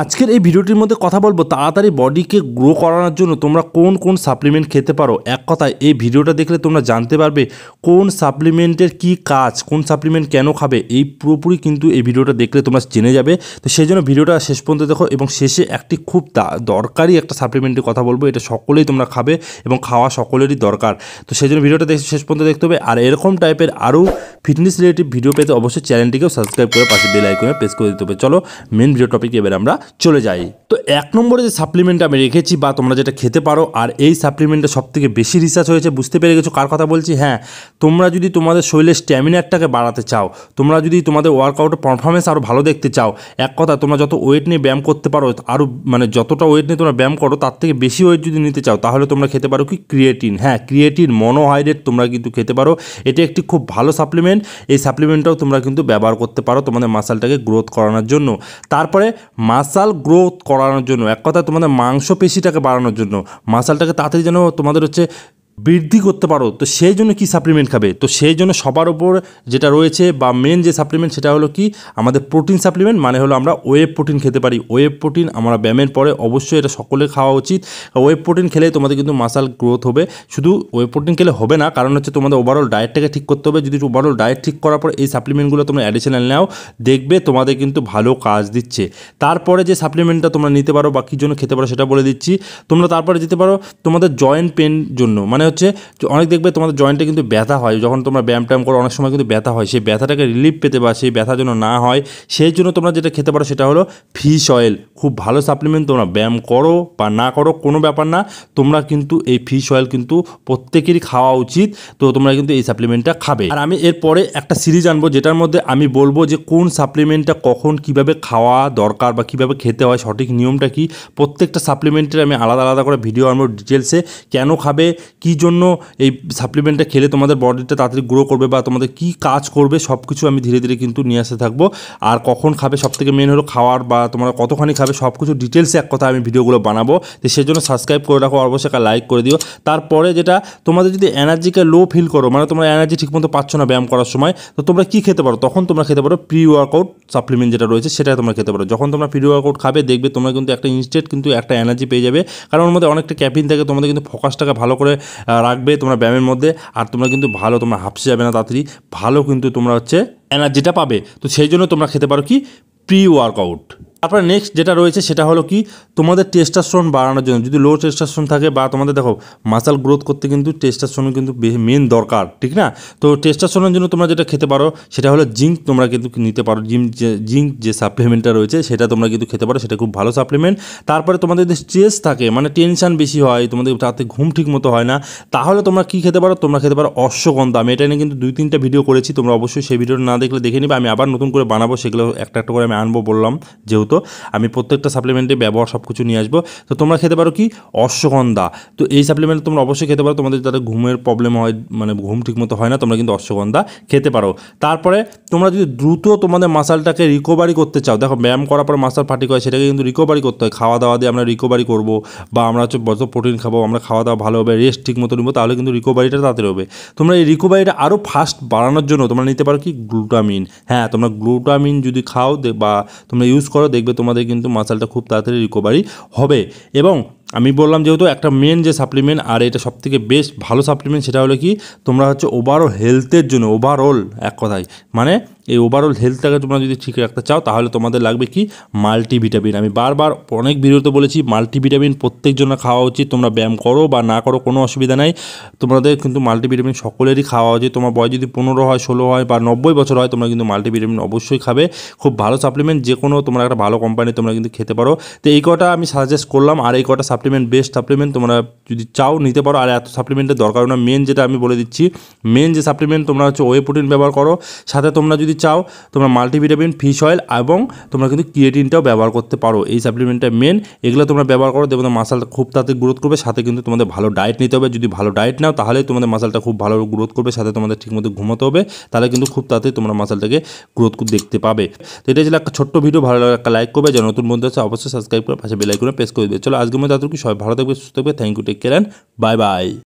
আজকের এই ভিডিওটির মধ্যে কথা বলবো তাড়াতাড়ি বডিকে গ্রো করানোর জন্য তোমরা কোন কোন সাপ্লিমেন্ট খেতে পারো। এক কথায় এই ভিডিওটা দেখলে তোমরা জানতে পারবে কোন সাপ্লিমেন্টের কি কাজ, কোন সাপ্লিমেন্ট কেন খাবে, এই পুরোপুরি কিন্তু এই ভিডিওটা দেখলে তোমরা জেনে যাবে। তো সেই জন্য ভিডিওটা শেষ পর্যন্ত দেখো এবং শেষে একটি খুব দরকারি একটা সাপ্লিমেন্টের কথা বলবো, এটা সকলেই তোমরা খাবে এবং খাওয়া সকলেরই দরকার। তো সেই জন্য ভিডিওটা শেষ পর্যন্ত দেখতে হবে। আর এরকম টাইপের আরও ফিটনেস রিলেটিভ ভিডিও পেতে অবশ্যই চ্যানেলটিকেও সাবস্ক্রাইব করে পাশে বেল আইকনে প্রেস করে দিতে হবে। চলো মেন ভিডিও টপিকে এবার আমরা চলে যাই। তো এক নম্বরে যে সাপ্লিমেন্ট আমি রেখেছি বা তোমরা যেটা খেতে পারো, আর এই সাপ্লিমেন্টটা সবথেকে বেশি রিসার্চ হয়েছে, বুঝতে পেরে গেছো কার কথা বলছি। হ্যাঁ, তোমরা যদি তোমাদের শরীরের স্ট্যামিনারটাকে বাড়াতে চাও, তোমরা যদি তোমাদের ওয়ার্কআউটের পারফরমেন্স আরও ভালো দেখতে চাও, এক কথা তোমরা যত ওয়েট নিয়ে ব্যায়াম করতে পারো, আরও মানে যতটা ওয়েট নিয়ে তোমরা ব্যায়াম করো তার থেকে বেশি ওয়েট যদি নিতে চাও, তাহলে তোমরা খেতে পারো কি ক্রিয়েটিন। হ্যাঁ, ক্রিয়েটিন মনোহাইড্রেট তোমরা কিন্তু খেতে পারো। এটা একটি খুব ভালো সাপ্লিমেন্ট। এই সাপ্লিমেন্টটাও তোমরা কিন্তু ব্যবহার করতে পারো তোমাদের মাসলটাকে গ্রোথ করানোর জন্য। তারপরে মাসল গ্রোথ করানোর জন্য, এক কথা তোমাদের মাংসপেশিটাকে বাড়ানোর জন্য, মাসলটাকে তাড়াতাড়ি যেন তোমাদের বৃদ্ধি করতে পারো। তো সেই জন্য কি সাপ্লিমেন্ট খাবে? তো সেই জন্য সবার ওপর যেটা রয়েছে বা মেন যে সাপ্লিমেন্ট সেটা হলো কি আমাদের প্রোটিন সাপ্লিমেন্ট, মানে হলো আমরা ওয়ে প্রোটিন খেতে পারি। ওয়ে প্রোটিন আমরা ব্যায়ামের পরে অবশ্যই এটা সকলে খাওয়া উচিত। ওয়ে প্রোটিন খেলে তোমাদের কিন্তু মাসল গ্রোথ হবে। শুধু ওয়ে প্রোটিন খেলে হবে না, কারণ তোমাদের ওভারঅল ডায়েটটাকে ঠিক করতে হবে। যদি ওভারঅল ডায়েট ঠিক করার পর এই সাপ্লিমেন্টগুলো তোমরা অ্যাডিশনাল নাও, দেখবে তোমাদের কিন্তু ভালো কাজ দিচ্ছে। তারপরে যে সাপ্লিমেন্টটা তোমরা নিতে পারো বা কী জন্য খেতে পারো সেটা বলে দিচ্ছি। তোমরা তারপরে যেতে পারো তোমাদের জয়েন্ট পেন জন্য, মানে অনেক দেখবে তোমাদের জয়েন্টে কিন্তু ব্যথা হয়, যখন তোমরা ব্যায়াম ট্যায়াম করো অনেক সময় কিন্তু ব্যথা হয়। সেই ব্যথাটাকে রিলিফ পেতে বা সেই ব্যথা যেন না হয়, সেই জন্য তোমরা যেটা খেতে পারো সেটা হলো ফিশ অয়েল। খুব ভালো সাপ্লিমেন্ট। তোমরা ব্যায়াম করো বা না করো কোনো ব্যাপার না, তোমরা কিন্তু এই ফিশ অয়েল কিন্তু প্রত্যেকেরই খাওয়া উচিত। তো তোমরা কিন্তু এই সাপ্লিমেন্টটা খাবে। আর আমি এরপরে একটা সিরিজ আনবো যেটার মধ্যে আমি বলবো যে কোন সাপ্লিমেন্টটা কখন কিভাবে খাওয়া দরকার বা কিভাবে খেতে হয়, সঠিক নিয়মটা কি। প্রত্যেকটা সাপ্লিমেন্টের আমি আলাদা আলাদা করে ভিডিও আনবো ডিটেলসে, কেন খাবে, কী জন্য এই সাপ্লিমেন্টটা খেলে তোমাদের বডিটা তাড়াতাড়ি গ্রো করবে বা তোমাদের কী কাজ করবে, সব কিছু আমি ধীরে ধীরে কিন্তু নিয়ে আসতে থাকবো। আর কখন খাবে, সবথেকে মেন হলো খাওয়ার বা তোমরা কতখানি খাবে, সব কিছু ডিটেলসে এক কথা আমি ভিডিওগুলো বানাবো। তো সেই জন্য সাবস্ক্রাইব করে রাখো, অবশ্যই একটা লাইক করে দিও। তারপরে যেটা তোমাদের যদি এনার্জিকে লো ফিল করো, মানে তোমরা এনার্জি ঠিকমতো পাচ্ছ না ব্যায়াম করার সময়, তো তোমরা কী খেতে পারো, তখন তোমরা খেতে পারো প্রি ওয়ার্কআউট সাপ্লিমেন্ট যেটা রয়েছে সেটা তোমরা খেতে পারো। যখন তোমরা প্রি ওয়ার্কআউট খাবে দেখবে তোমরা কিন্তু একটা ইনস্ট্যান্ট কিন্তু একটা এনার্জি পেয়ে যাবে, কারণ ওর মধ্যে অনেকটা ক্যাফিন থাকে, তোমাদের কিন্তু ফোকাসটাকে ভালো করে রাখবে তোমরা ব্যায়ামের মধ্যে। আর তোমরা কিন্তু ভালো, তোমরা হাঁপসে যাবে না তাড়াতাড়ি, ভালো কিন্তু তোমরা এনার্জিটা পাবে। তো সেই জন্য তোমরা খেতে পারো কি প্রি ওয়ার্কআউট। তারপরে নেক্সট যেটা রয়েছে সেটা হলো কি তোমাদের টেস্টোস্টেরন বাড়ানোর জন্য। যদি লো টেস্টোস্টেরন থাকে বা তোমাদের দেখো মাসল গ্রোথ করতে কিন্তু টেস্টোস্টেরন কিন্তু মেন দরকার, ঠিক না? তো টেস্টোস্টেরনের জন্য তোমরা যেটা খেতে পারো সেটা হলো জিঙ্ক। তোমরা কিন্তু নিতে পারো জিঙ্ক যে সাপ্লিমেন্টটা রয়েছে সেটা তোমরা কিন্তু খেতে পারো, সেটা খুব ভালো সাপ্লিমেন্ট। তারপরে তোমাদের যদি স্ট্রেস থাকে, মানে টেনশন বেশি হয়, তোমাদের রাতে ঘুম ঠিক মতো হয় না, তাহলে তোমরা কী খেতে পারো, তোমরা খেতে পারো অশ্বগন্ধা। আমি এটা নিয়ে কিন্তু 2-3টা ভিডিও করেছি, তোমরা অবশ্যই সেই ভিডিওটা না দেখলে দেখে নিবে। আমি আবার নতুন করে বানাবো, সেগুলো একটা একটা করে আমি আনবো বললাম, যেহেতু আমি প্রত্যেকটা সাপ্লিমেন্টে ব্যবহার সব কিছু নিয়ে আসবো। তো তোমরা খেতে পারো কি অশ্বগন্ধা। তো এই সাপ্লিমেন্ট তোমরা অবশ্যই খেতে পারো, তোমাদের যাদের ঘুমের প্রবলেম হয়, মানে ঘুম ঠিকমতো হয় না, তোমরা কিন্তু অশ্বগন্ধা খেতে পারো। তারপরে তোমরা যদি দ্রুত তোমাদের মাসলটাকে রিকভারি করতে চাও, দেখো ব্যায়াম করার পর মাসল ফাটিক হয়, সেটাকে কিন্তু রিকভারি করতে হয়। খাওয়া দাওয়া দিয়ে আমরা রিকভারি করবো, বা আমরা যত প্রোটিন খাবো, আমরা খাওয়া দাওয়া ভালো হবে, রেস্ট ঠিক মতো নিবো, তাহলে কিন্তু রিকভারিটা তাড়াতাড়ি হবে। তোমরা এই রিকভারিটা আরও ফাস্ট বাড়ানোর জন্য তোমরা নিতে পারো কি গ্লুটামিন। হ্যাঁ, তোমরা গ্লুটামিন যদি খাও বা তোমরা ইউজ করো, দেখবে তোমাদের কিন্তু মাসলটা খুব তাড়াতাড়ি রিকভারি হবে। এবং আমি বললাম যেহেতু একটা মেন যে সাপ্লিমেন্ট, আর এটা সবথেকে বেস্ট ভালো সাপ্লিমেন্ট, সেটা হলো কি তোমরা ওভারঅল হেলথের জন্য, ওভারঅল এক কথায় মানে এই ওভারঅল হেলথটাকে তোমরা যদি ঠিক রাখতে চাও, তাহলে তোমাদের লাগবে কি মাল্টিভিটামিন। আমি বারবার অনেক ভিডিওতে বলেছি মাল্টিভিটামিন প্রত্যেকজন খাওয়া উচিত। তোমরা ব্যায়াম করো বা না করো কোনো অসুবিধা নাই, তোমাদের কিন্তু মাল্টিভিটামিন সকলেরই খাওয়া উচিত। তোমার বয়স যদি 15 হয়, 16 হয় বা 90 বছর হয়, তোমরা কিন্তু মাল্টিভিটামিন অবশ্যই খাবে। খুব ভালো সাপ্লিমেন্ট, যে কোনো তোমরা একটা ভালো কোম্পানি তোমরা কিন্তু খেতে পারো। তো এই কটা আমি সাজেস্ট করলাম, আর এই কটা সাপ্লিমেন্ট বেস্ট সাপ্লিমেন্ট, তোমরা যদি চাও নিতে পারো। আর এত সাপ্লিমেন্টের দরকার না, মেন যেটা আমি বলে দিচ্ছি, মেন যে সাপ্লিমেন্ট তোমরা ওয়ে প্রোটিন ব্যবহার করো, সাথে তোমরা যদি চাও তোমরা মাল্টিভিটামিন, ফিশ অয়েল এবং তোমরা কিন্তু ক্রিয়েটিনটাও ব্যবহার করতে পারো। এই সাপ্লিমেন্টটা মেন, এগুলো তোমরা ব্যবহার করো, দেখবে মাসলটা খুব তাড়াতাড়ি গ্রোথ করবে। সাথে কিন্তু তোমাদের ভালো ডায়েট নিতে হবে, যদি ভালো ডায়েট নাও তাহলে তোমাদের মাসলটা খুব ভালো গ্রোথ করবে। সাথে তোমাদের ঠিকমতো ঘুমাতে হবে, তাহলে কিন্তু খুব তাড়াতাড়ি তোমরা মাসলটাকে গ্রোথ দেখতে পাবে। তো এটা ছিল একটা ছোট্ট ভিডিও, ভালো লাগে একটা লাইক করবে, যারা নতুন বন্ধু আছে অবশ্যই সাবস্ক্রাইব করে পাশে বেল আইকনে প্রেস করে দেবে। চলো আজকের মধ্যে এতটুকু, সবাই ভালো থাকবে, সুস্থ থাকবে। Thank you, take care and bye by.